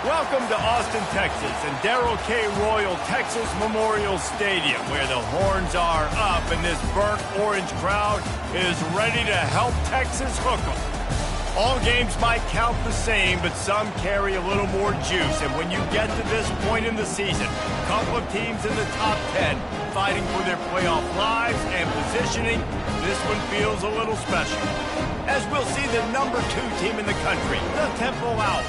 Welcome to Austin, Texas, and Darrell K. Royal Texas Memorial Stadium, where the horns are up and this burnt orange crowd is ready to help Texas hook 'em. All games might count the same, but some carry a little more juice. And when you get to this point in the season, a couple of teams in the top 10 fighting for their playoff lives and positioning, this one feels a little special. As we'll see the number 2 team in the country, the Temple Owls,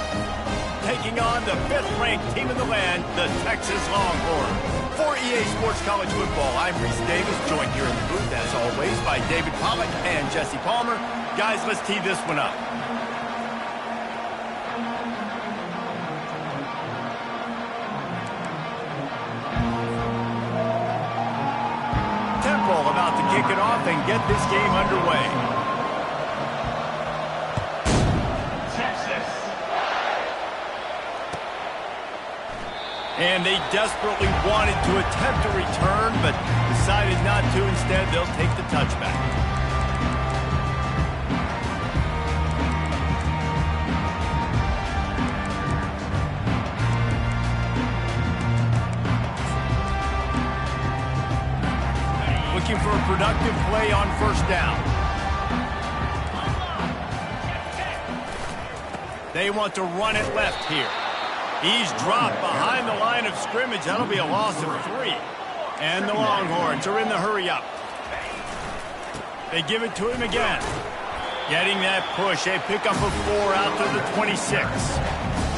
taking on the 5th-ranked team in the land, the Texas Longhorns. For EA Sports College Football, I'm Reese Davis, joined here in the booth, as always, by David Pollack and Jesse Palmer. Guys, let's tee this one up. Temple about to kick it off and get this game underway. And they desperately wanted to attempt a return, but decided not to. Instead, they'll take the touchback. Looking for a productive play on first down. They want to run it left here. He's dropped behind the line of scrimmage. That'll be a loss of 3. And the Longhorns are in the hurry up. They give it to him again. Getting that push. A pickup of 4 out to the 26.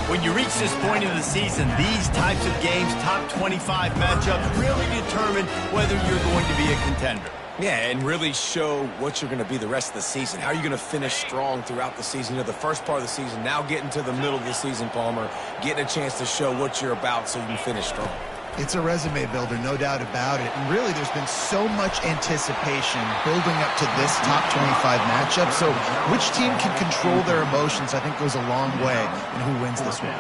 When you reach this point in the season, these types of games, top 25 matchups, really determine whether you're going to be a contender. Yeah, and really show what you're going to be the rest of the season. How are you going to finish strong throughout the season? You know, the first part of the season, now getting to the middle of the season, Palmer, getting a chance to show what you're about so you can finish strong. It's a resume builder, no doubt about it. And really, there's been so much anticipation building up to this top 25 matchup. So which team can control their emotions, I think, goes a long way in who wins this one.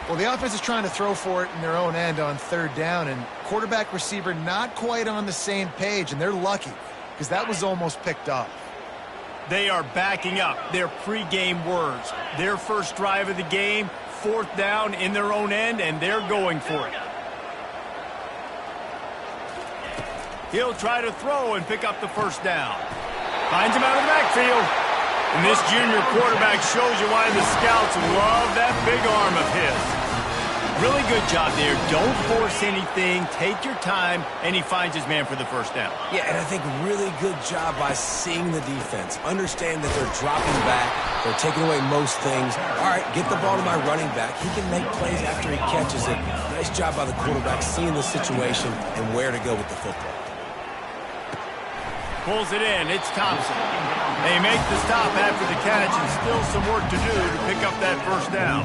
Well, the offense is trying to throw for it in their own end on 3rd down, and quarterback receiver not quite on the same page, and they're lucky because that was almost picked off. They are backing up their pregame words. Their first drive of the game, 4th down in their own end, and they're going for it. He'll try to throw and pick up the first down. Finds him out of the backfield. And this junior quarterback shows you why the scouts love that big arm of his. Really good job there. Don't force anything. Take your time. And he finds his man for the first down. Yeah, and I think really good job by seeing the defense. Understand that they're dropping back. They're taking away most things. All right, get the ball to my running back. He can make plays after he catches it. Nice job by the quarterback seeing the situation and where to go with the football. Pulls it in. It's Thompson. They make the stop after the catch, and still some work to do to pick up that first down.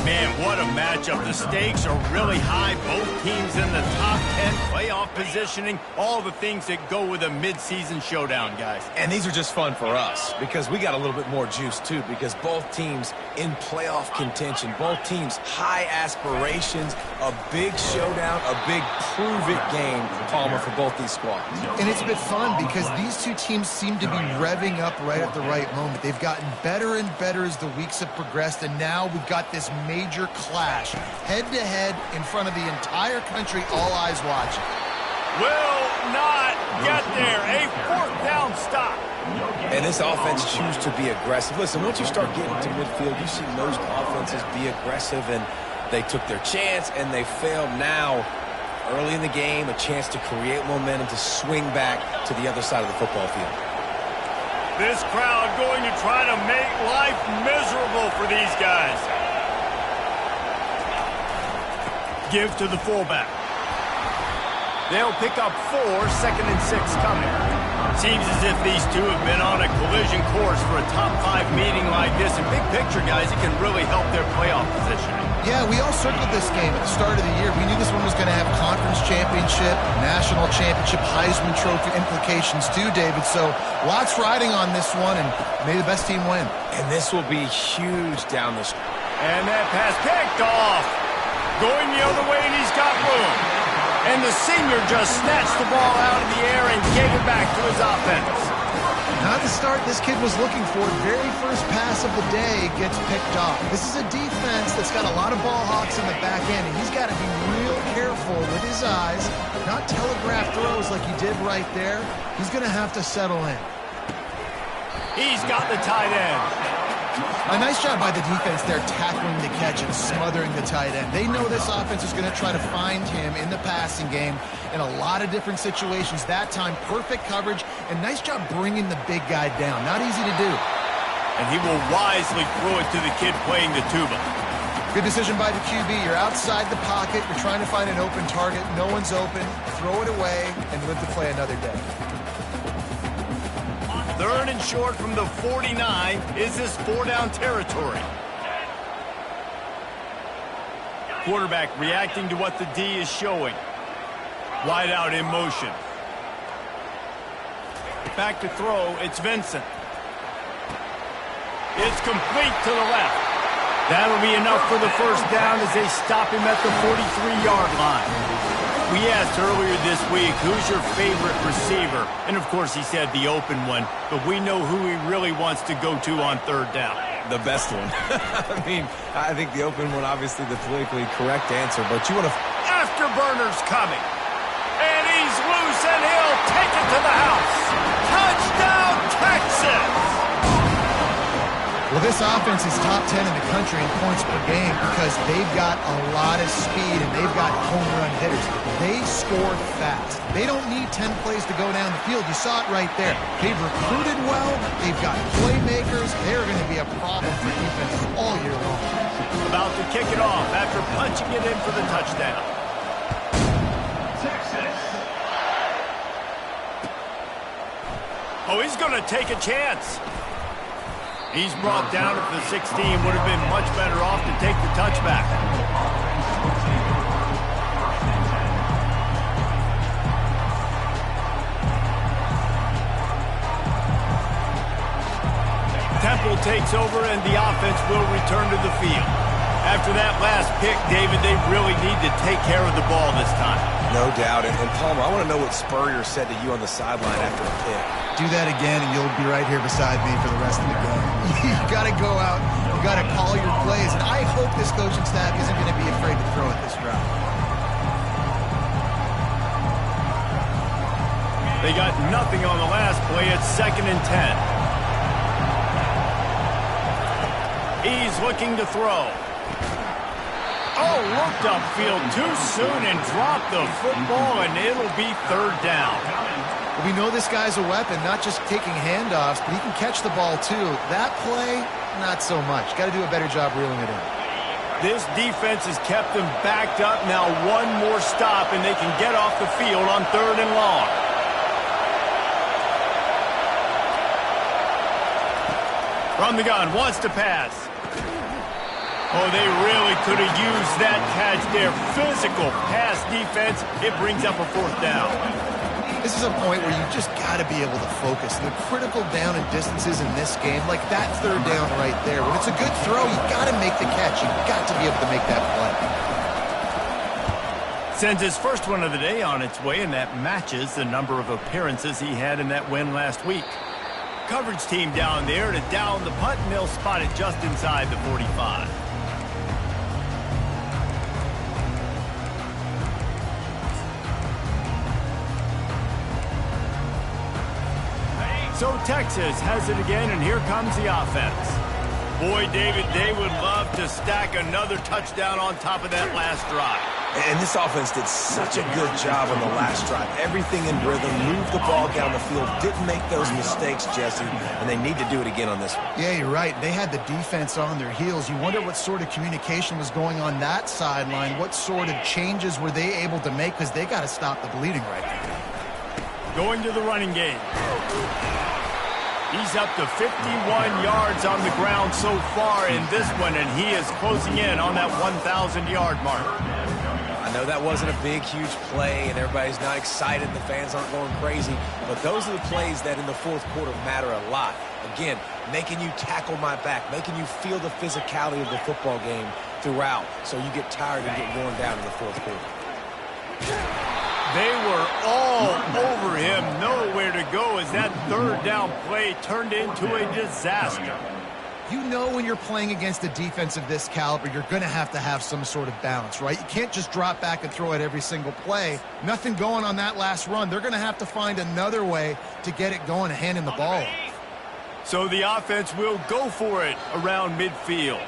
Man, what a matchup. The stakes are really high. Both teams in the top 10, playoff positioning, all the things that go with a midseason showdown, guys. And these are just fun for us because we got a little bit more juice, too, because both teams in playoff contention, both teams high aspirations, a big showdown, a big prove-it game, Palmer, for both these squads. And it's been fun because these two teams seem to be revving up right at the right moment. They've gotten better and better as the weeks have progressed, and now we've got this major clash, head-to-head in front of the entire country, all eyes watching. Will not get there. A 4th down stop. And this offense chooses to be aggressive. Listen, once you start getting to midfield, you see most offenses be aggressive, and they took their chance, and they failed. Now, early in the game, a chance to create momentum, to swing back to the other side of the football field. This crowd going to try to make life miserable for these guys. Give to the fullback. They'll pick up 4, 2nd and 6 coming. Seems as if these two have been on a collision course for a top 5 meeting like this. And big picture, guys, it can really help their playoff positioning. Yeah, we all circled this game at the start of the year. We knew this one was going to have conference championship, national championship, Heisman Trophy implications too, David. So lots riding on this one, and may the best team win. And this will be huge down the stretch. And that pass picked off. Going the other way, and he's got room. And the senior just snatched the ball out of the air and gave it back to his offense. Not the start this kid was looking for. Very first pass of the day gets picked off. This is a defense that's got a lot of ball hawks in the back end, and he's got to be real careful with his eyes, not telegraph throws like he did right there. He's going to have to settle in. He's got the tight end. A nice job by the defense there, tackling the catch and smothering the tight end. They know this offense is going to try to find him in the passing game in a lot of different situations. That time, perfect coverage, and nice job bringing the big guy down. Not easy to do. And he will wisely throw it to the kid playing the tuba. Good decision by the QB. You're outside the pocket. You're trying to find an open target. No one's open. Throw it away and live to play another day. 3rd and short from the 49. Is this 4-down territory? Quarterback reacting to what the D is showing. Wide out in motion. Back to throw. It's Vincent. It's complete to the left. That'll be enough for the first down as they stop him at the 43-yard line. We asked earlier this week, who's your favorite receiver? And, of course, he said the open one. But we know who he really wants to go to on 3rd down. The best one. I think the open one, obviously the politically correct answer. But you want to... Afterburner's coming. And he's loose, and he'll take it to the house. Touchdown, Texas! Well, this offense is top 10 in the country in points per game because they've got a lot of speed and they've got home run hitters. They score fast. They don't need 10 plays to go down the field. You saw it right there. They've recruited well. They've got playmakers. They're going to be a problem for defenses all year long. About to kick it off after punching it in for the touchdown. Texas. Oh, he's going to take a chance. He's brought down at the 16. Would have been much better off to take the touchback. Temple takes over and the offense will return to the field. After that last pick, David, they really need to take care of the ball this time. No doubt. And Palmer, I want to know what Spurrier said to you on the sideline after the pick. Do that again, and you'll be right here beside me for the rest of the game. You got to go out. You got to call your plays. And I hope this coaching staff isn't going to be afraid to throw it this drive. They got nothing on the last play. It's 2nd and 10. He's looking to throw. Oh, looked upfield too soon and dropped the football, and it'll be 3rd down. We know this guy's a weapon, not just taking handoffs, but he can catch the ball too. That play, not so much. Got to do a better job reeling it in. This defense has kept them backed up. Now one more stop, and they can get off the field on 3rd and long. From the gun, wants to pass. Oh, they really could have used that catch there. Physical pass defense. It brings up a 4th down. This is a point where you just got to be able to focus. The critical down and distances in this game, like that 3rd down right there. When it's a good throw, you got to make the catch. You got to be able to make that play. Sends his first one of the day on its way, and that matches the number of appearances he had in that win last week. Coverage team down there to down the punt, and they'll spot it just inside the 45. So Texas has it again, and here comes the offense. Boy, David, they would love to stack another touchdown on top of that last drive. And this offense did such a good job on the last drive. Everything in rhythm, moved the ball down the field, didn't make those mistakes, Jesse, and they need to do it again on this one. Yeah, you're right. They had the defense on their heels. You wonder what sort of communication was going on that sideline. What sort of changes were they able to make, because they got to stop the bleeding right now. Going to the running game. He's up to 51 yards on the ground so far in this one, and he is closing in on that 1,000-yard mark. I know that wasn't a big, huge play, and everybody's not excited. The fans aren't going crazy. But those are the plays that in the 4th quarter matter a lot. Again, making you tackle my back, making you feel the physicality of the football game throughout, so you get tired and get worn down in the 4th quarter. They were all over him, nowhere to go as that third down play turned into a disaster. You know when you're playing against a defense of this caliber, you're going to have some sort of balance, right? You can't just drop back and throw it every single play. Nothing going on that last run. They're going to have to find another way to get it going and hand him the ball. So the offense will go for it around midfield.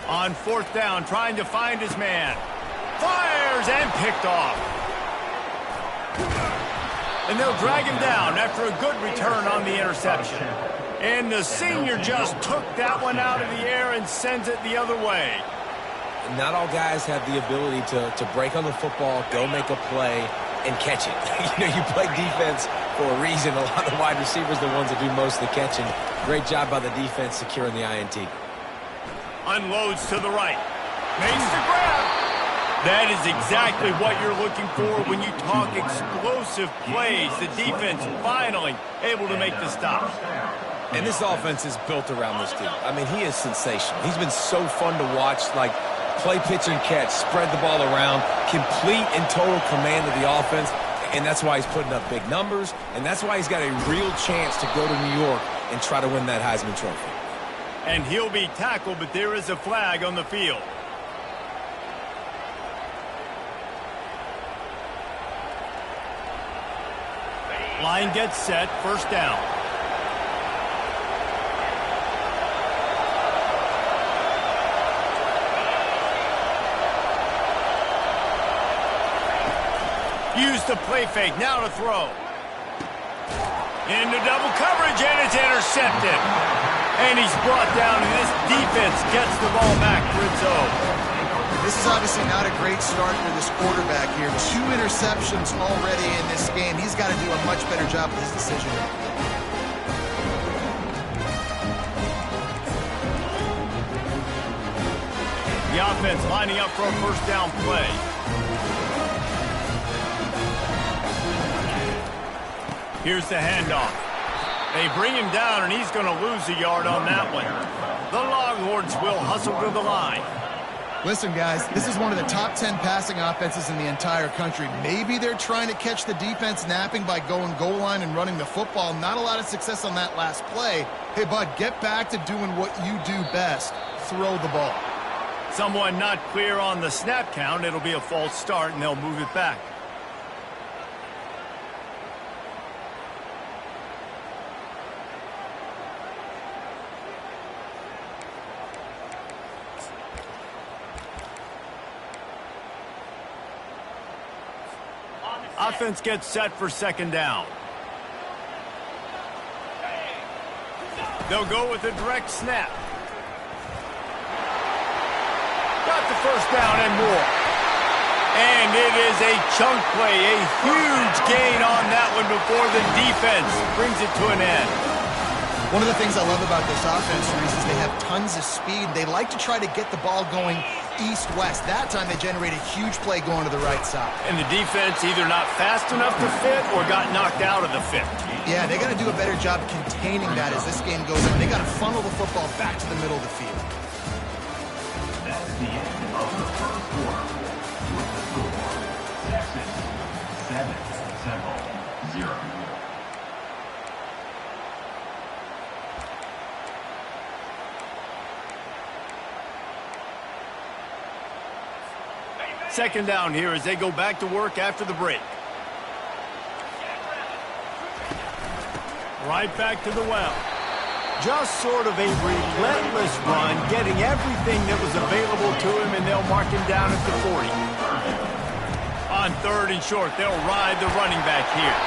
On fourth down, trying to find his man. Fires and picked off. And they'll drag him down after a good return on the interception. And the senior just took that one out of the air and sends it the other way. Not all guys have the ability to break on the football, go make a play, and catch it. You play defense for a reason. A lot of the wide receivers are the ones that do most of the catching. Great job by the defense securing the INT. Unloads to the right. Makes the grab. That is exactly what you're looking for when you talk explosive plays. The defense finally able to make the stop. And this offense is built around this dude. I mean, he is sensational. He's been so fun to watch, like play, pitch, and catch, spread the ball around, complete and total command of the offense. And that's why he's putting up big numbers, and that's why he's got a real chance to go to New York and try to win that Heisman Trophy. And he'll be tackled, but there is a flag on the field. Line gets set, first down. Use the play fake, now to throw. Into double coverage, and it's intercepted. And he's brought down, and this defense gets the ball back for its own. This is obviously not a great start for this quarterback here. 2 interceptions already in this game. He's got to do a much better job with his decision. The offense lining up for a first down play. Here's the handoff. They bring him down, and he's going to lose a yard on that one. The Longhorns will hustle to the line. Listen, guys, this is one of the top 10 passing offenses in the entire country. Maybe they're trying to catch the defense napping by going goal line and running the football. Not a lot of success on that last play. Hey, bud, get back to doing what you do best. Throw the ball. Someone not clear on the snap count. It'll be a false start, and they'll move it back. Offense gets set for second down. They'll go with a direct snap. Got the first down and more. And it is a chunk play, a huge gain on that one before the defense brings it to an end. One of the things I love about this offense, Reese, is they have tons of speed. They like to try to get the ball going east-west. That time they generate a huge play going to the right side. And the defense either not fast enough to fit or got knocked out of the fit. Yeah, they got to do a better job containing that as this game goes on. They got to funnel the football back to the middle of the field. That's the end of the first quarter. With the score, Texas 7-0. Second down here as they go back to work after the break. Right back to the well. Just sort of a relentless run, getting everything that was available to him, and they'll mark him down at the 40. On third and short, they'll ride the running back here.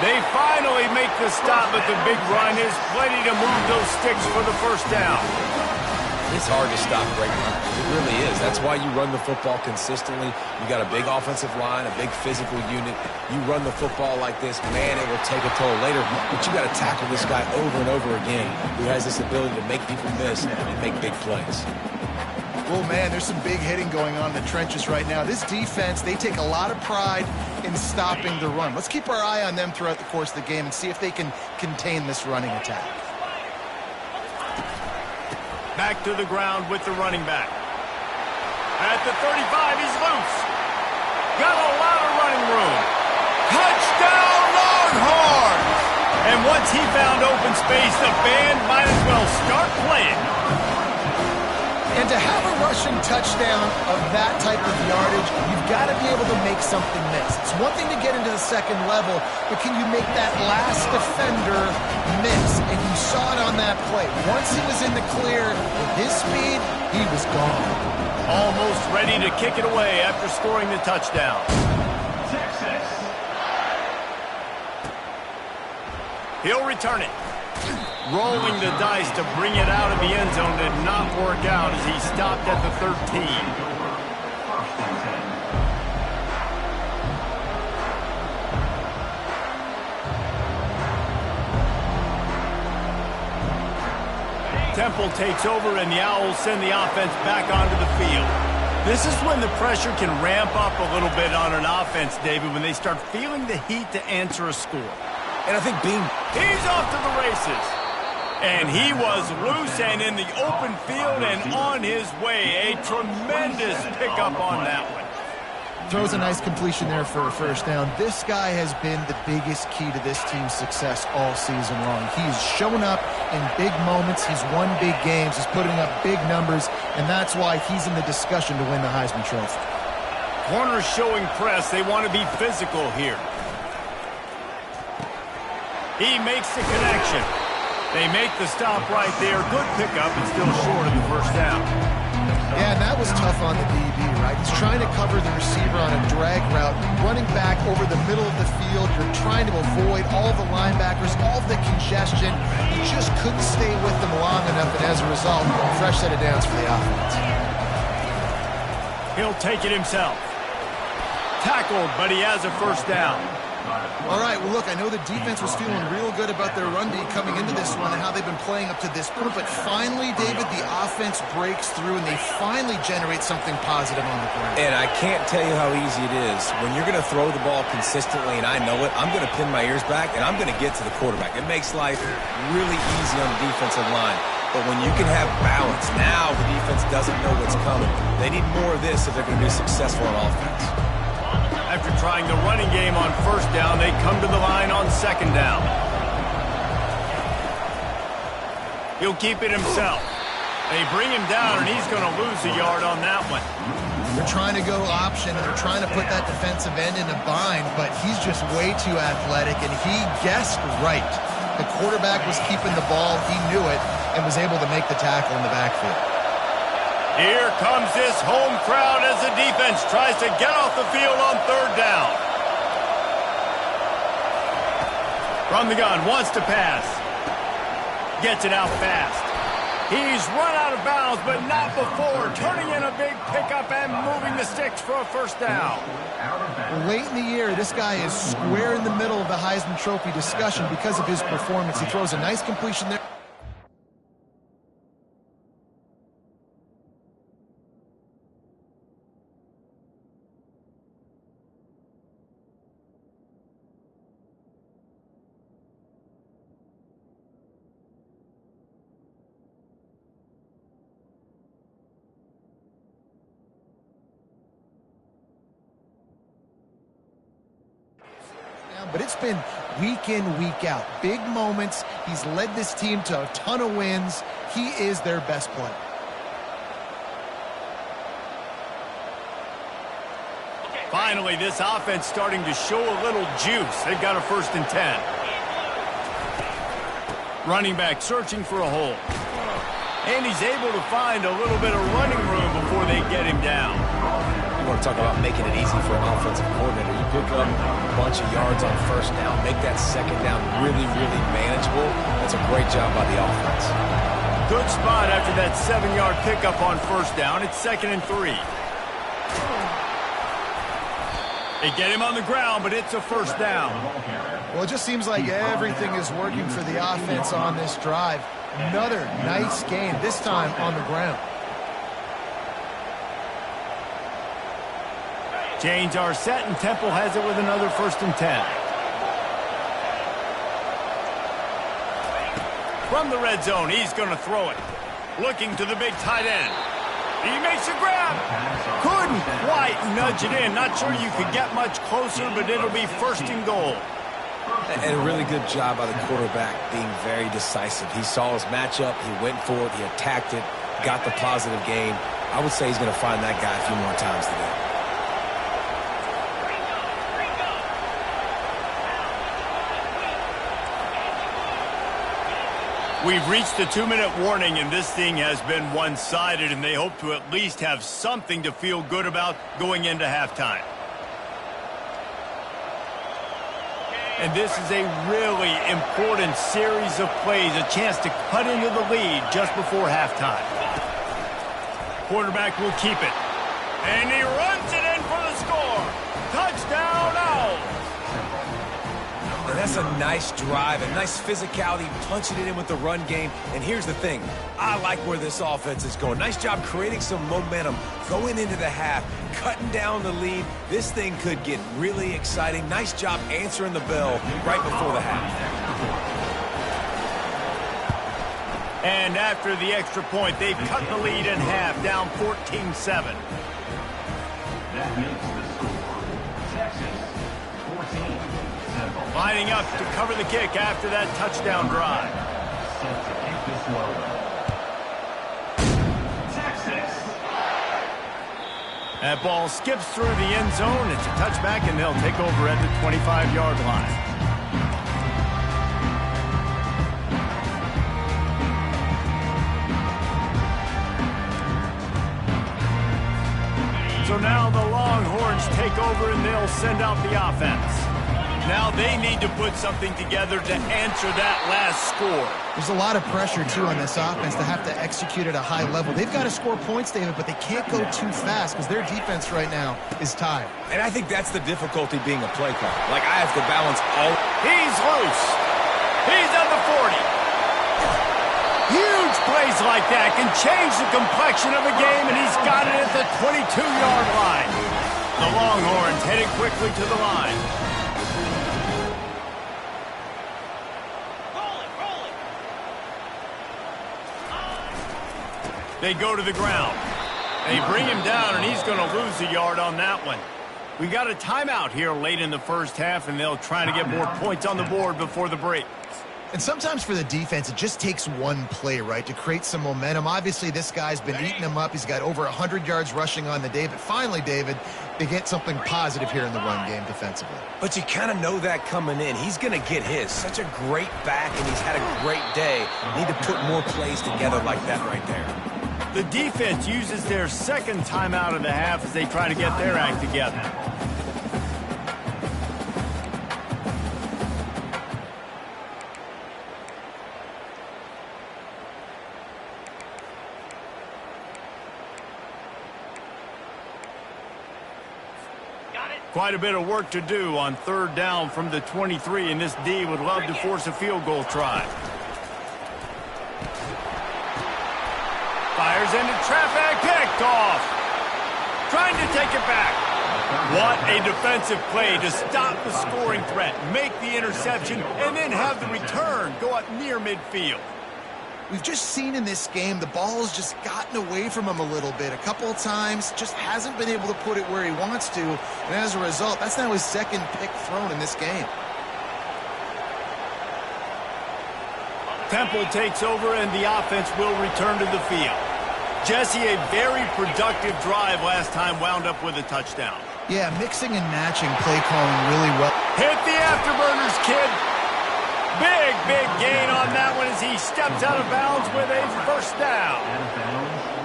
They finally make the stop, but the big run is plenty to move those sticks for the first down. It's hard to stop great runners. It really is. That's why you run the football consistently. You got a big offensive line, a big physical unit. You run the football like this, man, it will take a toll later. But you got to tackle this guy over and over again who has this ability to make people miss and make big plays. Oh, man, there's some big hitting going on in the trenches right now. This defense, they take a lot of pride in stopping the run. Let's keep our eye on them throughout the course of the game and see if they can contain this running attack. Back to the ground with the running back. At the 35, he's loose. Got a lot of running room. Touchdown, Longhorns! And once he found open space, the band might as well start playing. And to have a rushing touchdown of that type of yardage, you've got to be able to make something miss. It's one thing to get into the second level, but can you make that last defender miss? And you saw it on that play. Once he was in the clear, with his speed, he was gone. Almost ready to kick it away after scoring the touchdown. Texas. He'll return it. Rolling the dice to bring it out of the end zone did not work out as he stopped at the 13. Temple takes over and the Owls send the offense back onto the field. This is when the pressure can ramp up a little bit on an offense, David, when they start feeling the heat to answer a score. And I think He's off to the races. And he was loose and in the open field and on his way. A tremendous pickup on that one. Throws a nice completion there for a first down. This guy has been the biggest key to this team's success all season long. He's shown up in big moments. He's won big games. He's putting up big numbers, and that's why he's in the discussion to win the Heisman Trophy. Corners showing press. They want to be physical here. He makes the connection. They make the stop right there. Good pickup and still short of the first down. Yeah, and that was tough on the DB, right? He's trying to cover the receiver on a drag route, running back over the middle of the field. You're trying to avoid all the linebackers, all the congestion. He just couldn't stay with them long enough, and as a result, fresh set of downs for the offense. He'll take it himself. Tackled, but he has a first down. All right, well, look, I know the defense was feeling real good about their run D coming into this one and how they've been playing up to this point, but finally, David, the offense breaks through and they finally generate something positive on the ground. And I can't tell you how easy it is. When you're going to throw the ball consistently, and I know it, I'm going to pin my ears back, and I'm going to get to the quarterback. It makes life really easy on the defensive line. But when you can have balance, now the defense doesn't know what's coming. They need more of this if they're going to be successful on offense. After trying the running game on first down, they come to the line on second down. He'll keep it himself. They bring him down, and he's going to lose a yard on that one. They're trying to go option, and they're trying to put that defensive end in a bind, but he's just way too athletic, and he guessed right. The quarterback was keeping the ball. He knew it and was able to make the tackle in the backfield. Here comes this home crowd as the defense tries to get off the field on third down. From the gun, wants to pass. Gets it out fast. He's run out of bounds, but not before turning in a big pickup and moving the sticks for a first down. Late in the year, this guy is square in the middle of the Heisman Trophy discussion because of his performance. He throws a nice completion there. But it's been week in, week out. Big moments. He's led this team to a ton of wins. He is their best player. Finally, this offense starting to show a little juice. They've got a 1st and 10. Running back searching for a hole. And he's able to find a little bit of running room before they get him down. You want to talk about making it easy for an offensive coordinator. You pick up a bunch of yards on first down, make that second down really, really manageable. That's a great job by the offense. Good spot after that 7-yard pickup on first down. It's 2nd and 3. They get him on the ground, but it's a first down. Well, it just seems like everything is working for the offense on this drive. Another nice gain, this time on the ground. Chains are set, and Temple has it with another 1st and 10. From the red zone, he's going to throw it. Looking to the big tight end. He makes a grab. Couldn't quite nudge it in. Not sure you could get much closer, but it'll be first and goal. And a really good job by the quarterback being very decisive. He saw his matchup. He went for it. He attacked it. Got the positive gain. I would say he's going to find that guy a few more times today. We've reached the 2-minute warning, and this thing has been one-sided, and they hope to at least have something to feel good about going into halftime. And this is a really important series of plays, a chance to cut into the lead just before halftime. Quarterback will keep it. And he runs it in for the score. Touchdown, Owls. And that's a nice drive, a nice physicality, punching it in with the run game. And here's the thing. I like where this offense is going. Nice job creating some momentum, going into the half, cutting down the lead. This thing could get really exciting. Nice job answering the bell right before the half. And after the extra point, they've cut the lead in half, down 14-7. That makes the score Texas 14-7. Lining up to cover the kick after that touchdown drive. Set to kick this one. Texas. That ball skips through the end zone. It's a touchback, and they'll take over at the 25-yard line. So now the Longhorns take over, and they'll send out the offense. Now they need to put something together to answer that last score. There's a lot of pressure, too, on this offense to have to execute at a high level. They've got to score points, David, but they can't go too fast because their defense right now is tired. And I think that's the difficulty being a play caller. Like, I have to balance all. He's loose. He's at the 40. Huge plays like that can change the complexion of a game, and he's got it at the 22-yard line. The Longhorns headed quickly to the line. They go to the ground. They bring him down, and he's going to lose a yard on that one. We got a timeout here late in the first half, and they'll try to get more points on the board before the break. And sometimes for the defense, it just takes one play, right, to create some momentum. Obviously, this guy's been eating them up. He's got over 100 yards rushing on the day. But finally, David, they get something positive here in the run game defensively. But you kind of know that coming in. He's going to get his. Such a great back, and he's had a great day. Need to put more plays together like that right there. The defense uses their second timeout of the half as they try to get their act together. Quite a bit of work to do on third down from the 23, and this D would love to force a field goal try. Fires into traffic, picked off. Trying to take it back. What a defensive play to stop the scoring threat, make the interception, and then have the return go up near midfield. We've just seen in this game the ball has just gotten away from him a little bit. A couple of times, just hasn't been able to put it where he wants to. And as a result, that's now his second pick thrown in this game. Temple takes over, and the offense will return to the field. Jesse, a very productive drive last time, wound up with a touchdown. Yeah, mixing and matching play calling really well. Hit the afterburners, kid. Big gain on that one as he steps out of bounds with a first down.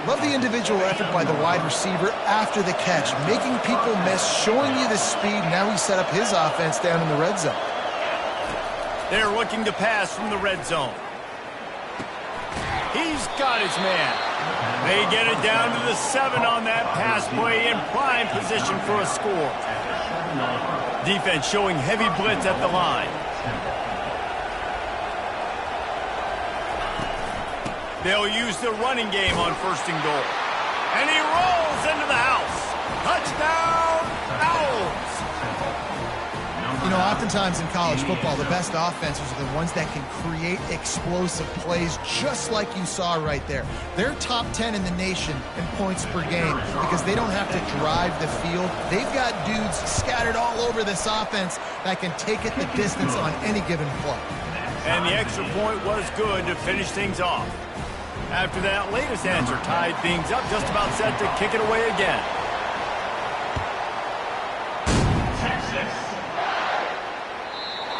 Love the individual effort by the wide receiver after the catch, making people miss, showing you the speed. Now he set up his offense down in the red zone. They're looking to pass from the red zone. He's got his man. They get it down to the 7 on that pass play in prime position for a score. Defense showing heavy blitz at the line. They'll use the running game on first and goal. And he rolls into the house. Touchdown, Owls. You know, oftentimes in college football, the best offenses are the ones that can create explosive plays just like you saw right there. They're top 10 in the nation in points per game because they don't have to drive the field. They've got dudes scattered all over this offense that can take it the distance on any given play. And the extra point was good to finish things off. After that latest answer tied things up, just about set to kick it away again.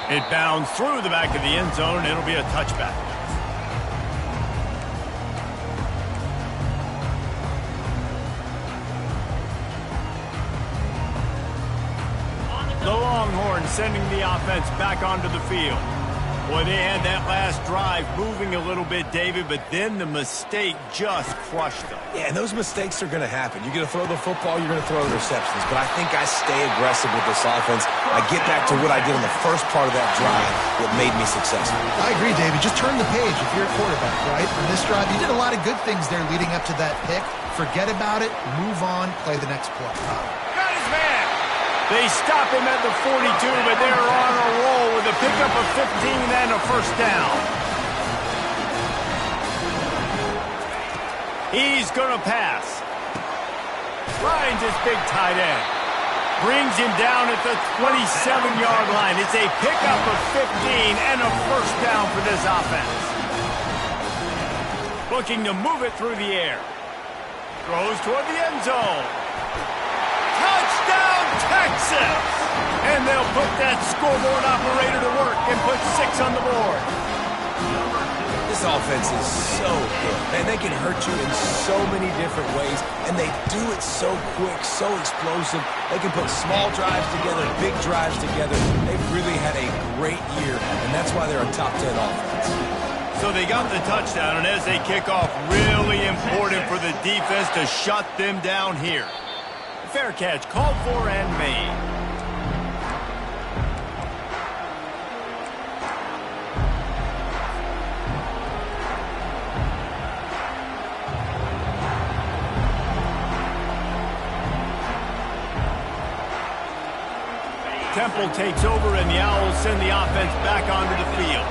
It bounds through the back of the end zone, and it'll be a touchback. The Longhorns sending the offense back onto the field. Boy, they had that last drive moving a little bit, David, but then the mistake just crushed them. Yeah, and those mistakes are going to happen. You're going to throw the football, you're going to throw interceptions. But I think I stay aggressive with this offense. I get back to what I did on the first part of that drive, what made me successful. I agree, David. Just turn the page if you're a quarterback, right? On this drive, you did a lot of good things there leading up to that pick. Forget about it, move on, play the next play. Got his man! They stop him at the 42, but they're on a roll with a pickup of 15 and a first down. He's going to pass. Finds his big tight end. Brings him down at the 27-yard line. It's a pickup of 15 and a first down for this offense. Looking to move it through the air. Throws toward the end zone. Touchdown, Texas! And they'll put that scoreboard operator to work and put 6 on the board. This offense is so good. Man, they can hurt you in so many different ways, and they do it so quick, so explosive. They can put small drives together, big drives together. They've really had a great year, and that's why they're a top 10 offense. So they got the touchdown, and as they kick off, really important for the defense to shut them down here. Fair catch called for and made. Temple takes over, and the Owls send the offense back onto the field.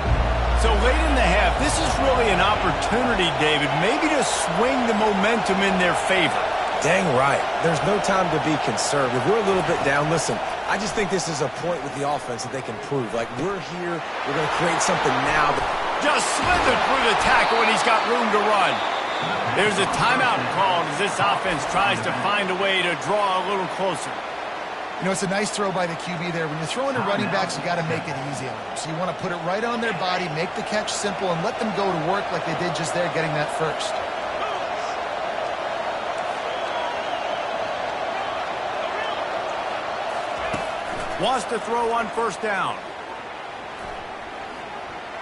So late in the half, this is really an opportunity, David, maybe to swing the momentum in their favor. Dang right. There's no time to be concerned. If we're a little bit down, listen, I just think this is a point with the offense that they can prove. Like, we're here, we're going to create something now. Just slithered through the tackle, and he's got room to run. There's a timeout called as this offense tries to find a way to draw a little closer. You know, it's a nice throw by the QB there. When you're throwing to running backs, you got to make it easy on them. So you want to put it right on their body, make the catch simple, and let them go to work like they did just there, getting that first. Wants to throw on first down.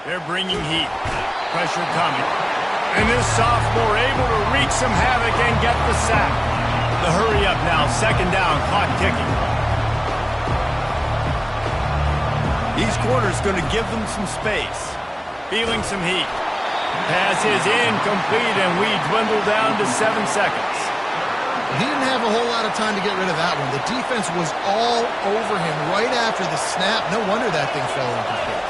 They're bringing heat. Pressure coming. And this sophomore able to wreak some havoc and get the sack. The hurry up now. Second down. Clock ticking. These corners going to give them some space. Feeling some heat. Pass is incomplete, and we dwindle down to 7 seconds. He didn't have a whole lot of time to get rid of that one. The defense was all over him right after the snap. No wonder that thing fell incomplete.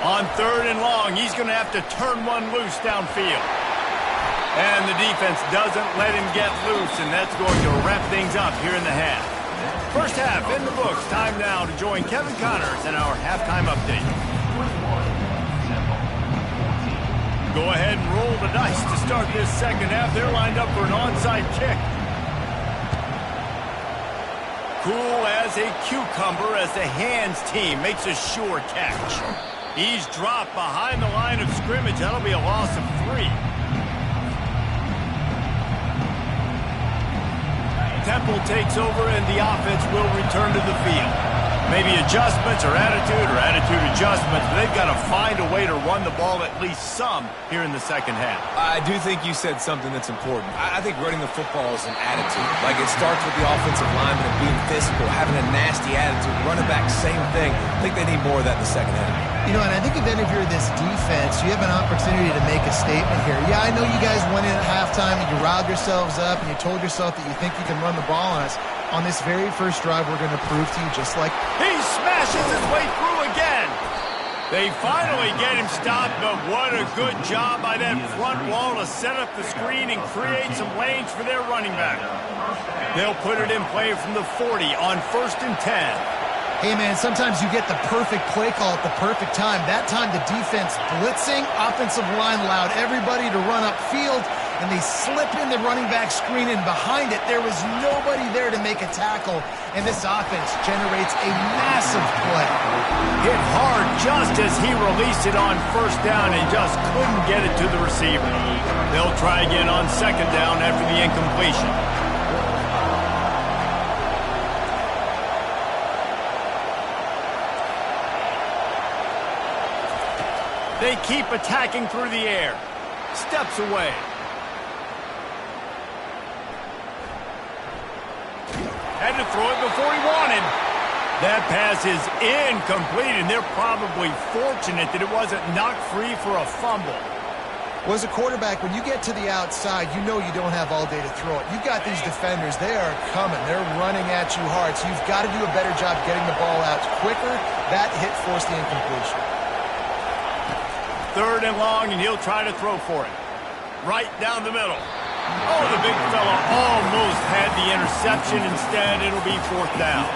On 3rd and long, he's going to have to turn one loose downfield. And the defense doesn't let him get loose, and that's going to wrap things up here in the half. First half in the books. Time now to join Kevin Connors in our halftime update. Go ahead and roll the dice to start this second half. They're lined up for an onside kick. Cool as a cucumber as the hands team makes a sure catch. He's dropped behind the line of scrimmage. That'll be a loss of 3. Temple takes over, and the offense will return to the field. Maybe adjustments or attitude adjustments, but they've got to find a way to run the ball at least some here in the second half. I do think you said something that's important. I think running the football is an attitude. Like, it starts with the offensive lineman and being physical, having a nasty attitude. Running back, same thing. I think they need more of that in the second half. You know, and I think if any of you're this defense, you have an opportunity to make a statement here. Yeah, I know you guys went in at halftime and you riled yourselves up and you told yourself that you think you can run the ball on us. on this very first drive, we're going to prove to you just like... He smashes his way through again. They finally get him stopped, but what a good job by that front wall to set up the screen and create some lanes for their running back. They'll put it in play from the 40 on 1st and 10. Hey, man, sometimes you get the perfect play call at the perfect time. That time, the defense blitzing, offensive line allowed everybody to run upfield, and they slip in the running back screen, and behind it, there was nobody there to make a tackle, and this offense generates a massive play. Hit hard just as he released it on 1st down and just couldn't get it to the receiver. They'll try again on 2nd down after the incompletion. They keep attacking through the air. Steps away. Had to throw it before he wanted. That pass is incomplete, and they're probably fortunate that it wasn't knocked free for a fumble. Well, as a quarterback, when you get to the outside, you know you don't have all day to throw it. You've got these defenders. They are coming. They're running at you hard, so you've got to do a better job getting the ball out quicker. That hit forced the incompletion. 3rd and long, and he'll try to throw for it. Right down the middle. Oh, the big fella almost had the interception. Instead, it'll be 4th down.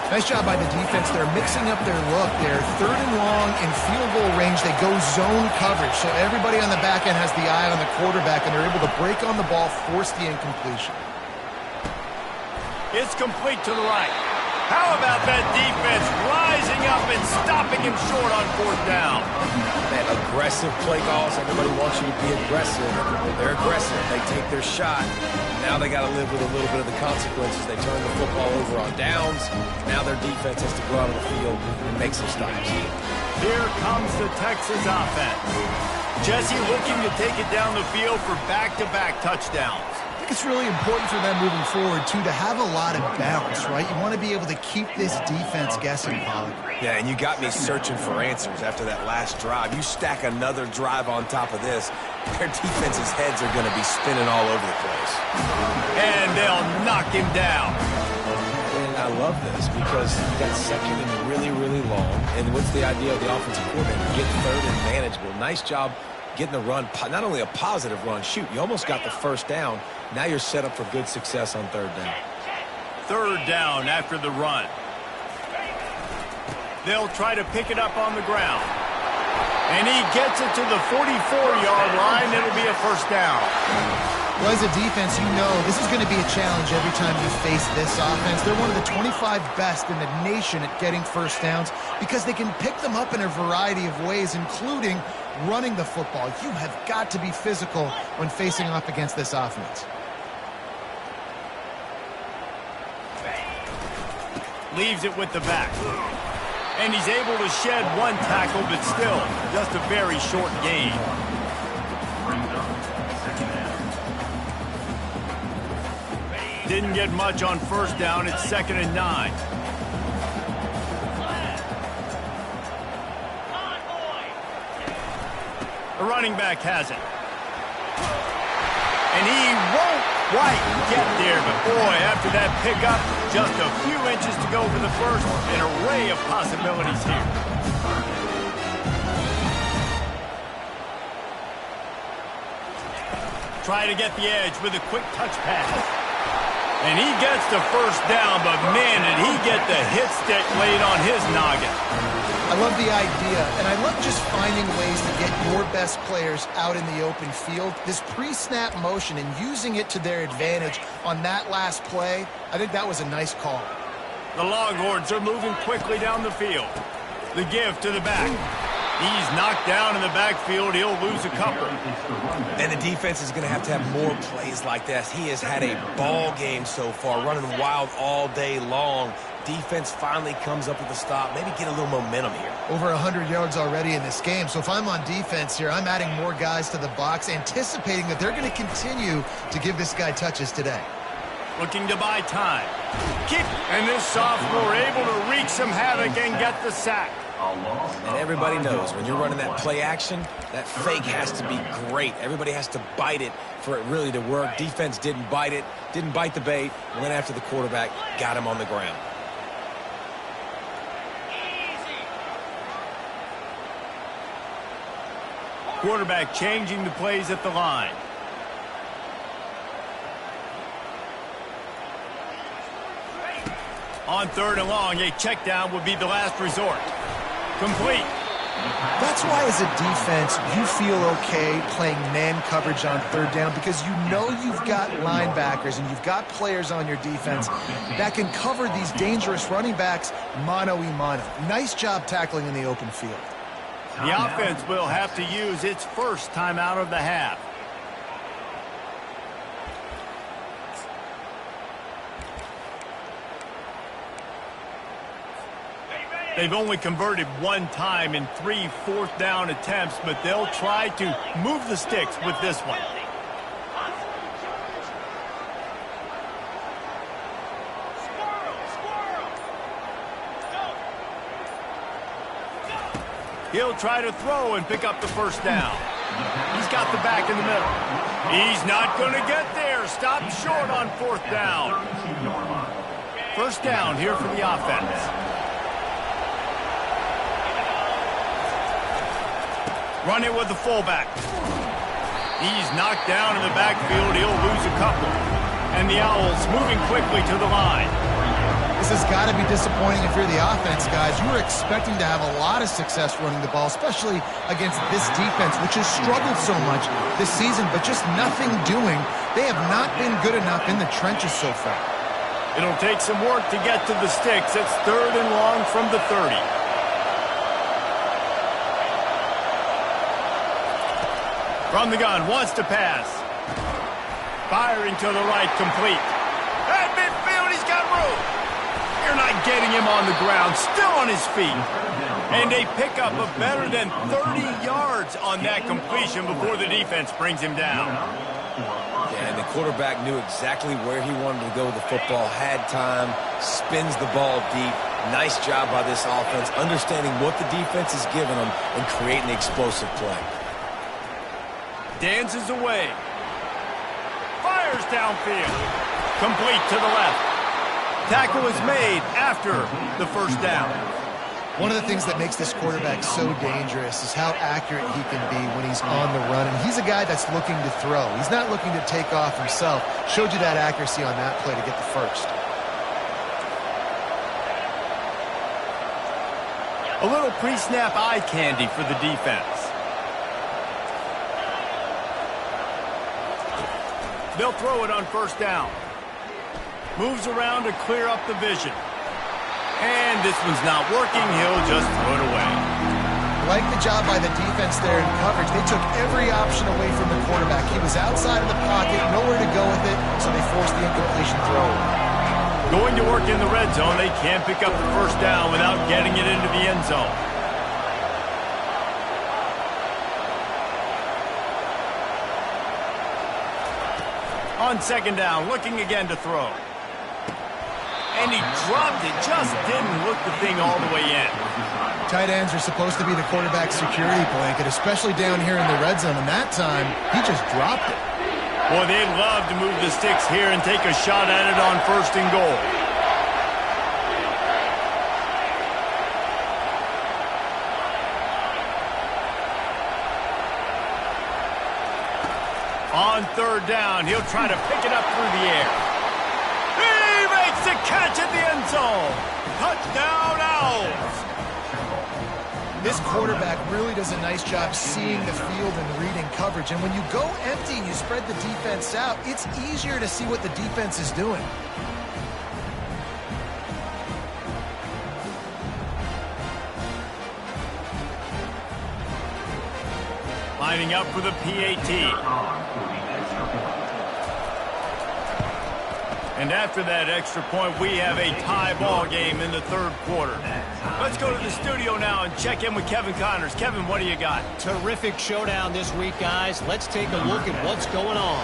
Nice job by the defense. They're mixing up their look. They're 3rd and long in field goal range. They go zone coverage, so everybody on the back end has the eye on the quarterback, and they're able to break on the ball, force the incompletion. It's complete to the right. How about that defense rising up and stopping him short on 4th down? Man, aggressive play calls. Everybody wants you to be aggressive. They're aggressive. They take their shot. Now they got to live with a little bit of the consequences. They turn the football over on downs. Now their defense has to go out on the field and make some stops. Here comes the Texas offense. Jesse looking to take it down the field for back-to-back touchdowns. I think it's really important for them moving forward, too, to have a lot of bounce, right? You want to be able to keep this defense guessing, Pollock. Yeah, and you got me searching for answers after that last drive. You stack another drive on top of this, their defense's heads are going to be spinning all over the place. And they'll knock him down. And I love this because you got 2nd and really, really long. And what's the idea of the offensive coordinator? Get 3rd and manageable. Nice job getting the run, not only a positive run, shoot, you almost got the 1st down. Now you're set up for good success on 3rd down. 3rd down after the run. They'll try to pick it up on the ground. And he gets it to the 44-yard line. It'll be a 1st down. Well, as a defense, you know this is going to be a challenge every time you face this offense. They're one of the 25 best in the nation at getting 1st downs because they can pick them up in a variety of ways, including running the football. You have got to be physical when facing off against this offense. Leaves it with the back. And he's able to shed 1 tackle, but still, just a very short gain. Didn't get much on 1st down. It's 2nd and 9. The running back has it. And he won't quite get there, but boy, after that pickup, just a few inches to go for the first. An array of possibilities here. Try to get the edge with a quick touch pass. And he gets the 1st down, but man, did he get the hit stick laid on his noggin. I love the idea, and I love just finding ways to get your best players out in the open field. This pre-snap motion and using it to their advantage on that last play, I think that was a nice call. The Longhorns are moving quickly down the field. The give to the back. He's knocked down in the backfield. He'll lose a couple. And the defense is going to have more plays like this. He has had a ball game so far, running wild all day long. Defense finally comes up with a stop. Maybe get a little momentum here. Over 100 yards already in this game. So if I'm on defense here, I'm adding more guys to the box, anticipating that they're going to continue to give this guy touches today. Looking to buy time. Kick. And this sophomore able to wreak some havoc and get the sack. And everybody knows when you're running that play action, that fake has to be great. Everybody has to bite it for it really to work. Defense didn't bite it, didn't bite the bait, went after the quarterback, got him on the ground. Quarterback changing the plays at the line. On 3rd and long, a check down would be the last resort. Complete. That's why as a defense, you feel okay playing man coverage on 3rd down because you know you've got linebackers and you've got players on your defense that can cover these dangerous running backs mano-a-mano. Nice job tackling in the open field. The offense will have to use its first timeout of the half. They've only converted one time in 3 fourth-down attempts, but they'll try to move the sticks with this one. He'll try to throw and pick up the first down. He's got the back in the middle. He's not going to get there. Stop short on 4th down. First down here for the offense. Run it with the fullback. He's knocked down in the backfield. He'll lose a couple. And the Owls moving quickly to the line. This has got to be disappointing if you're the offense, guys. You were expecting to have a lot of success running the ball, especially against this defense, which has struggled so much this season, but just nothing doing. They have not been good enough in the trenches so far. It'll take some work to get to the sticks. It's 3rd and long from the 30. From the gun, wants to pass. Firing to the right, complete. At midfield, he's got room. You're not getting him on the ground, still on his feet. And a pickup of better than 30 yards on that completion before the defense brings him down. Yeah, and the quarterback knew exactly where he wanted to go with the football, had time, spins the ball deep. Nice job by this offense, understanding what the defense is giving them and creating the explosive play. Dances away. Fires downfield. Complete to the left. Tackle is made after the first down. One of the things that makes this quarterback so dangerous is how accurate he can be when he's on the run. And he's a guy that's looking to throw. He's not looking to take off himself. Showed you that accuracy on that play to get the first. A little pre-snap eye candy for the defense. They'll throw it on first down. Moves around to clear up the vision. And this one's not working. He'll just throw it away. Like the job by the defense there in coverage. They took every option away from the quarterback. He was outside of the pocket, nowhere to go with it, so they forced the incompletion throw. Going to work in the red zone. They can't pick up the first down without getting it into the end zone. On 2nd down, looking again to throw. And he dropped it, just didn't look the thing all the way in. Tight ends are supposed to be the quarterback's security blanket, especially down here in the red zone. And that time, he just dropped it. Boy, they'd love to move the sticks here and take a shot at it on 1st and goal. On 3rd down, he'll try to pick it up through the air. He makes the catch at the end zone. Touchdown, Owls. This quarterback really does a nice job seeing the field and reading coverage. And when you go empty and you spread the defense out, it's easier to see what the defense is doing. Lining up for the PAT. And after that extra point, we have a tie ball game in the 3rd quarter. Let's go to the studio now and check in with Kevin Connors. Kevin, what do you got? Terrific showdown this week, guys. Let's take a look at what's going on.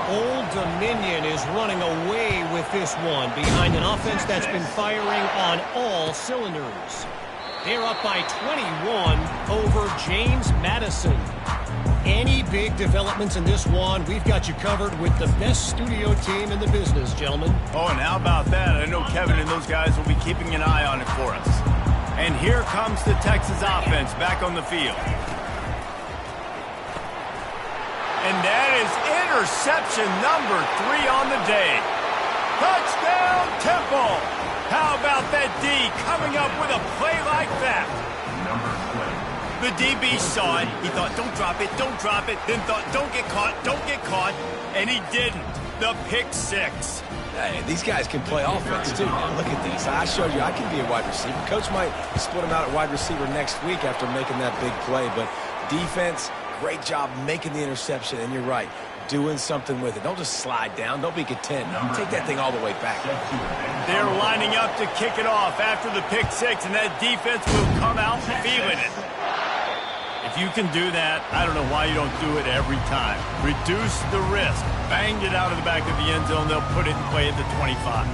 Old Dominion is running away with this one behind an offense that's been firing on all cylinders. They're up by 21 over James Madison. Any big developments in this one, we've got you covered with the best studio team in the business, gentlemen. Oh, and how about that? I know Kevin and those guys will be keeping an eye on it for us. And here comes the Texas offense back on the field. And that is interception number 3 on the day. Touchdown, Temple! How about that D coming up with a play like that? The DB saw it. He thought, don't drop it, don't drop it. Then thought, don't get caught. And he didn't. The pick 6. Hey, these guys can play offense, too. Man, look at this. I showed you I can be a wide receiver. Coach might split him out at wide receiver next week after making that big play. But defense, great job making the interception. And you're right, doing something with it. Don't just slide down. Don't be content. Take that thing all the way back. They're lining up to kick it off after the pick 6, and that defense will come out feeling it. If you can do that, I don't know why you don't do it every time. Reduce the risk. Banged it out of the back of the end zone. They'll put it in play at the 25.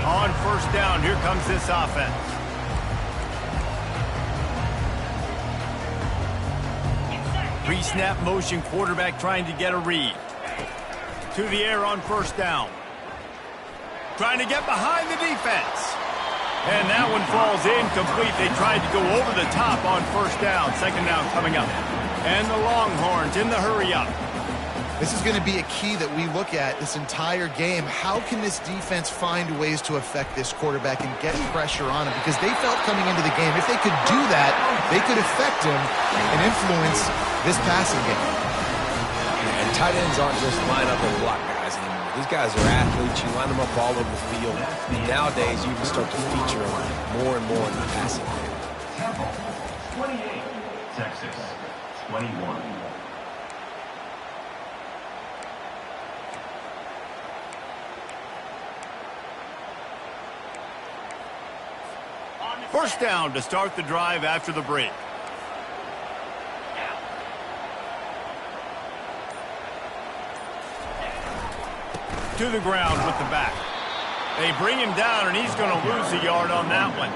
On first down, here comes this offense. Pre-snap motion, quarterback trying to get a read. To the air on first down. Trying to get behind the defense. And that one falls incomplete. They tried to go over the top on first down. Second down coming up. And the Longhorns in the hurry up. This is going to be a key that we look at this entire game. How can this defense find ways to affect this quarterback and get pressure on him? Because they felt coming into the game, if they could do that, they could affect him and influence this passing game. And tight ends aren't just line up and block guys anymore. These guys are athletes. You line them up all over the field. Nowadays, you can start to feature them more and more in the passing game. 28, Texas, 21. First down to start the drive after the break. To the ground with the back. They bring him down, and he's going to lose a yard on that one.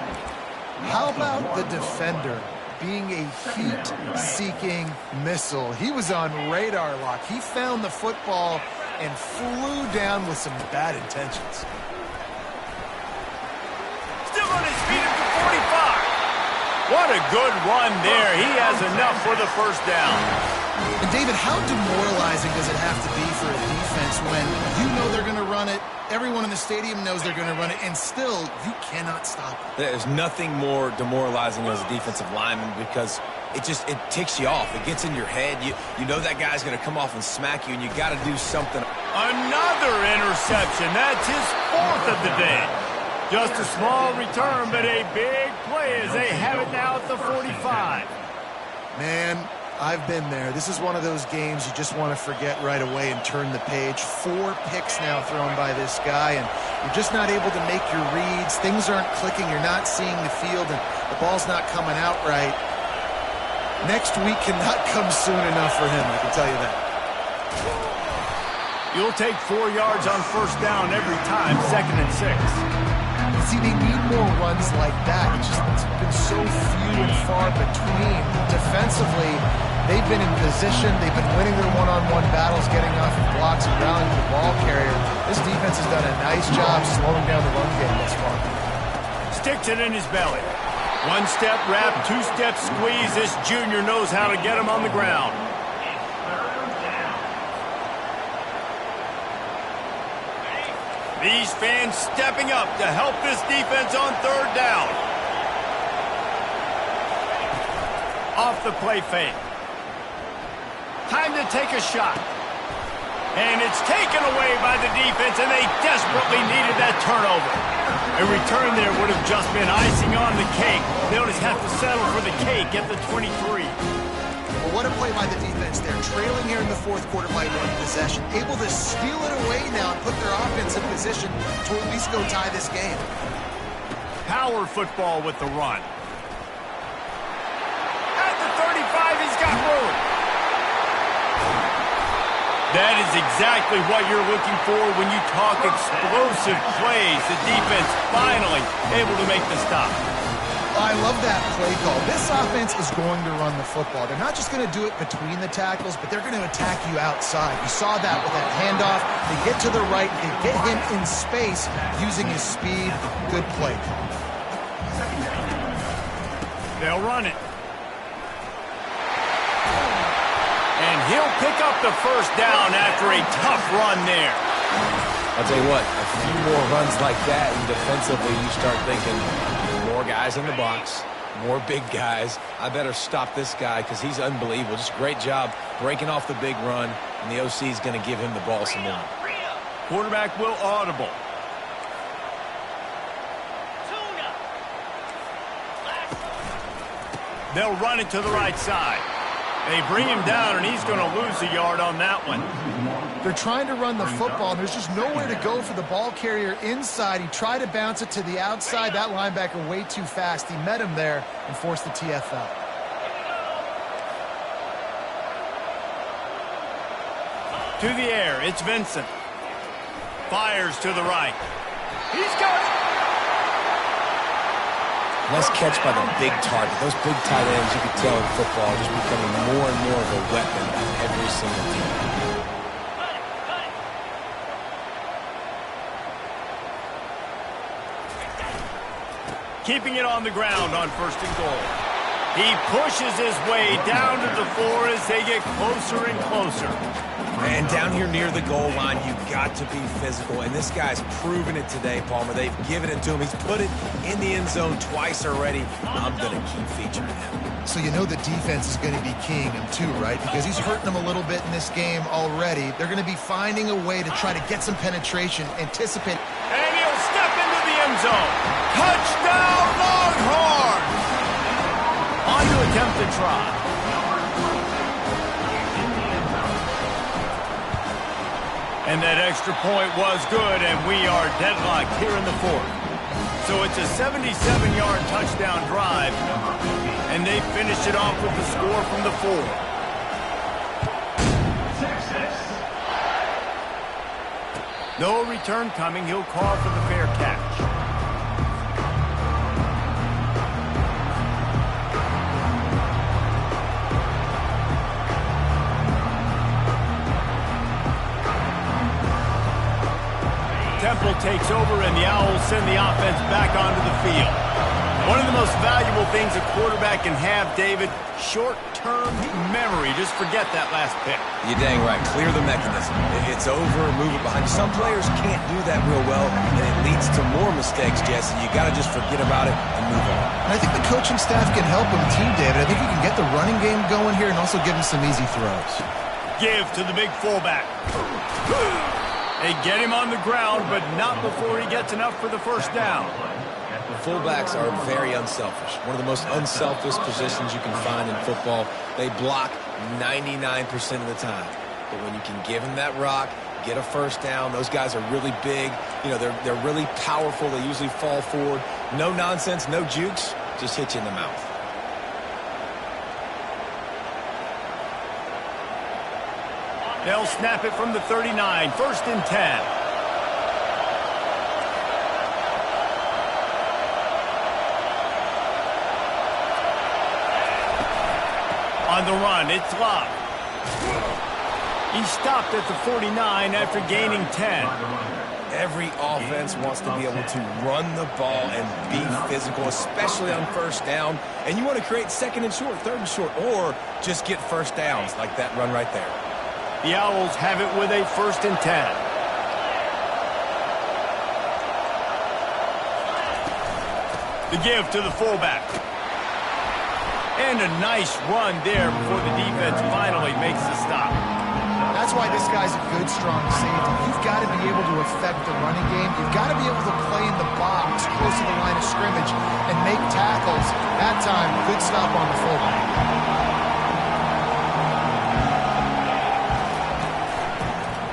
How about the defender being a heat-seeking missile? He was on radar lock. He found the football and flew down with some bad intentions. Still on his feet at the 45. What a good run there. He has enough for the first down. And David, how demoralizing does it have to be for a defense when you know they're going to run it, everyone in the stadium knows they're going to run it, and still you cannot stop it? There's nothing more demoralizing as a defensive lineman because it ticks you off. It gets in your head. You know that guy's going to come off and smack you, and you got to do something. Another interception. That's his 4th of the day. Just a small return, but a big play as they have it now at the 45. Man, I've been there. This is one of those games you just want to forget right away and turn the page. 4 picks now thrown by this guy, and you're just not able to make your reads. Things aren't clicking. You're not seeing the field, and the ball's not coming out right. Next week cannot come soon enough for him, I can tell you that. You'll take 4 yards on first down every time, 2nd and 6. See, they need more runs like that. It's been so few and far between. Defensively, they've been in position. They've been winning their one-on-one battles, getting off of blocks and rallying the ball carrier. This defense has done a nice job slowing down the run game thus far. Sticks it in his belly. 1-step wrap, 2-step squeeze. This junior knows how to get him on the ground. These fans stepping up to help this defense on 3rd down. Off the play fake. Time to take a shot. And it's taken away by the defense, and they desperately needed that turnover. A return there would have just been icing on the cake. They'll just have to settle for the cake at the 23. Well, what a play by the defense there. Trailing here in the 4th quarter by 1 possession. Able to steal it away now and put their offense in position to at least go tie this game. Power football with the run. That is exactly what you're looking for when you talk explosive plays. The defense finally able to make the stop. I love that play call. This offense is going to run the football. They're not just going to do it between the tackles, but they're going to attack you outside. You saw that with that handoff. They get to the right. They get him in space using his speed. Good play call. They'll run it. And he'll pick up the first down after a tough run there. I'll tell you what, a few more runs like that, and defensively you start thinking, more guys in the box, more big guys. I better stop this guy because he's unbelievable. Just great job breaking off the big run, and the OC is going to give him the ball some more. Quarterback will audible. They'll run it to the right side. They bring him down, and he's going to lose a yard on that one. They're trying to run the football, and there's just nowhere to go for the ball carrier inside. He tried to bounce it to the outside. That linebacker way too fast. He met him there and forced the TFL. To the air, it's Vincent. Fires to the right. He's got it. Nice catch by the big target. Those big tight ends, you can tell in football, just becoming more and more of a weapon on every single team. Keeping it on the ground on 1st and goal. He pushes his way down to the floor as they get closer and closer. And down here near the goal line, you've got to be physical. And this guy's proven it today, Palmer. They've given it to him. He's put it in the end zone twice already. I'm going to keep featuring him. So you know the defense is going to be keying him too, right? Because he's hurting them a little bit in this game already. They're going to be finding a way to try to get some penetration, anticipate. And he'll step into the end zone. Touchdown, Longhorns! On to attempt to try. And that extra point was good, and we are deadlocked here in the 4th. So it's a 77-yard touchdown drive, and they finish it off with the score from the 4. No return coming. He'll call for the fair catch. Temple takes over, and the Owls send the offense back onto the field. One of the most valuable things a quarterback can have, David, short-term memory. Just forget that last pick. You're dang right. Clear the mechanism. It's over, move it behind you. Some players can't do that real well, and it leads to more mistakes, Jesse. You got to just forget about it and move on. And I think the coaching staff can help him too, David. I think you can get the running game going here and also give him some easy throws. Give to the big fullback. They get him on the ground, but not before he gets enough for the first down. Fullbacks are very unselfish. One of the most unselfish positions you can find in football. They block 99% of the time. But when you can give them that rock, get a first down, those guys are really big. You know, they're really powerful. They usually fall forward. No nonsense, no jukes, just hit you in the mouth. They'll snap it from the 39, 1st and 10. On the run, it's Love. He stopped at the 49 after gaining 10. Every offense wants to be able to run the ball and be physical, especially on first down. And you want to create 2nd and short, 3rd and short, or just get first downs like that run right there. The Owls have it with a 1st and 10. The give to the fullback. And a nice run there before the defense finally makes the stop. That's why this guy's a good, strong safety. You've got to be able to affect the running game. You've got to be able to play in the box close to the line of scrimmage and make tackles. That time, good stop on the fullback.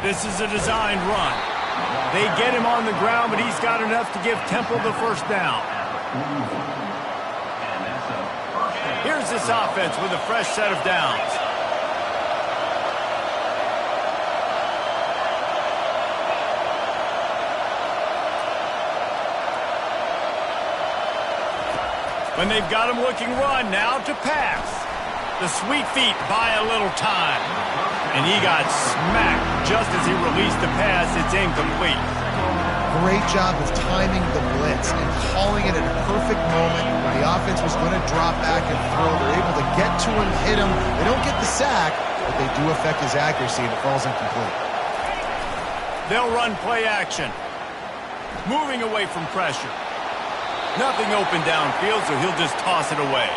This is a designed run. They get him on the ground, but he's got enough to give Temple the first down. Here's this offense with a fresh set of downs. And they've got him looking run now to pass. The sweet feet buy a little time. And he got smacked just as he released the pass. It's incomplete. Great job of timing the blitz and calling it at a perfect moment when the offense was going to drop back and throw. They're able to get to him, hit him. They don't get the sack, but they do affect his accuracy, and it falls incomplete. They'll run play action. Moving away from pressure. Nothing open downfield, so he'll just toss it away.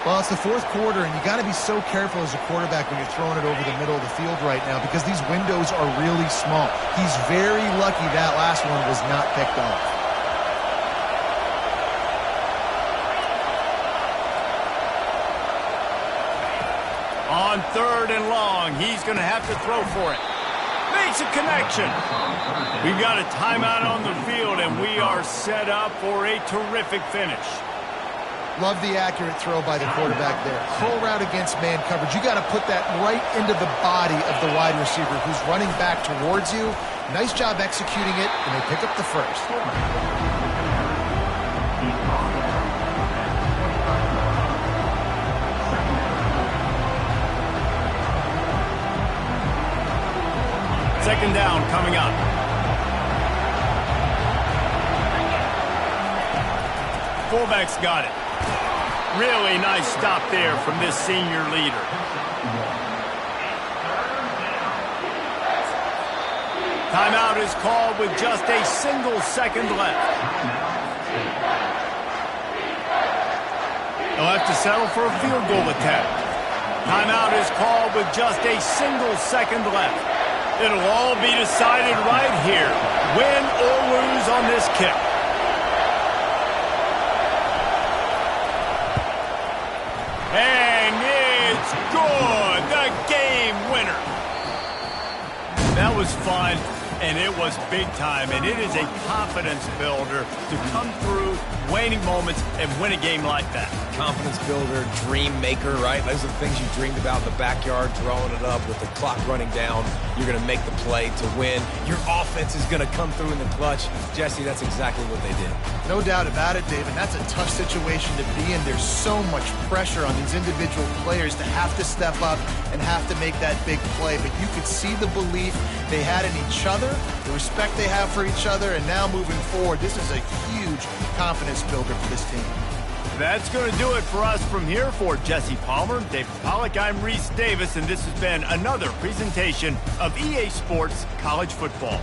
Well, it's the fourth quarter, and you got to be so careful as a quarterback when you're throwing it over the middle of the field right now because these windows are really small. He's very lucky that last one was not picked off. On 3rd and long, he's going to have to throw for it. Makes a connection. We've got a timeout on the field, and we are set up for a terrific finish. Love the accurate throw by the quarterback there. Curl route against man coverage. You got to put that right into the body of the wide receiver who's running back towards you. Nice job executing it, and they pick up the first. Second down coming up. Fullback's got it. Really nice stop there from this senior leader. Timeout is called with just a single second left. They'll have to settle for a field goal attempt. Timeout is called with just a single second left. It'll all be decided right here. Win or lose on this kick. And it's good. The game winner. That was fun, and it was big time, and it is a confidence builder to come through waning moments and win a game like that. Confidence builder, dream maker, right? Those are the things you dreamed about in the backyard, drawing it up with the clock running down. You're going to make the play to win. Your offense is going to come through in the clutch. Jesse, that's exactly what they did. No doubt about it, David. That's a tough situation to be in. There's so much pressure on these individual players to have to step up and have to make that big play. But you could see the belief they had in each other, the respect they have for each other, and now moving forward, this is a huge confidence builder for this team. That's going to do it for us from here. For Jesse Palmer, David Pollack, I'm Reese Davis, and this has been another presentation of EA Sports College Football.